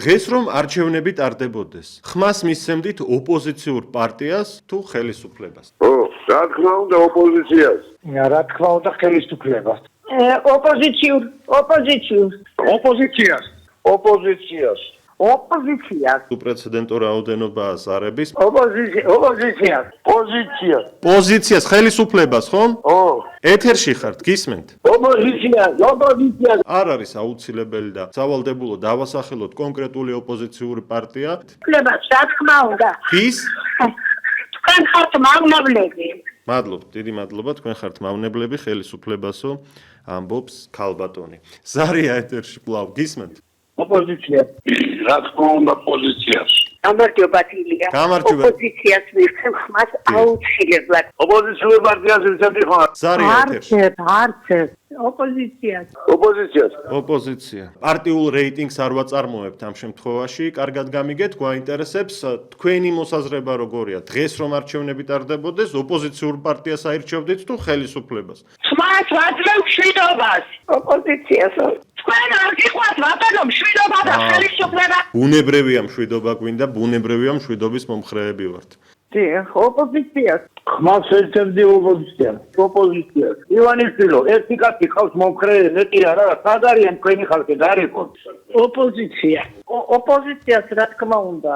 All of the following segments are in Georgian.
დღეს რომ არჩევნები ტარდებოდეს, ხმას მისცემდით ოპოზიციურ პარტიას თუ ხელისუფლებას? რა თქმა უნდა ოპოზიციას. რა თქმა უნდა ხელისუფლებას. ოპოზიციურ. ოპოზიციას. უპრეცედენტო რაოდენობაა ზარების. ოპოზიციას. პოზიციას ხელისუფლებას, ხომ? ეთერში ხართ, გისმენთ? ოპოზიციას. არ არის აუცილებელი და სავალდებულო დავასახელოთ კონკრეტული ოპოზიციური პარტია. უფლებას, რა თქმა უნდა. ის? თქვენ ხართ მავნებლები. მადლობთ, დიდი მადლობა, თქვენ ხართ მავნებლები ხელისუფლებასო, ამბობს ქალბატონი. ზარია ეთერში კვლავ, გისმენთ? ოპოზიციას. რა თქმა უნდა პოზიციას. გამარჯობათ ილია. გამარჯობა. ოპოზიციას მისცემ ხმას აუცილებლად. ოპოზიციურ პარტიას ვიცემთ ხარ. ზარია ეთერში. არცერთ. ოპოზიციას. ოპოზიცია. პარტიულ რეიტინგს არ ვაწარმოებთ ამ შემთხვევაში, კარგად გამიგეთ, გვაინტერესებს თქვენი მოსაზრება როგორია. დღეს რომ არჩევნები ტარდებოდეს, ოპოზიციურ პარტიას აირჩევდით თუ ხელისუფლებას? ხმას ვაძლევ მშვიდობას. ოპოზიციას. თქვენ არ გიყვართ ბატონო მშვიდობა და ხელისუფლება. ბუნებრივია მშვიდობა გვინდა, ბუნებრივია მშვიდობის მომხრეები ვართ. ოპოზიციას. ხმას შეცემდი ოპოზიციას. ივანიშვილო, ერთი კაცი ყავს მომხრე მეტი არა, სად არიან თქვენი ხალხი დაარეკოთ. ოპოზიცია. ოპოზიციას რა თქმა უნდა.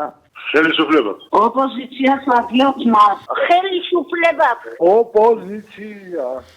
ხელისუფლებას. ოპოზიციას ვაძლევ ხმას. ხელისუფლება. ოპოზიცია.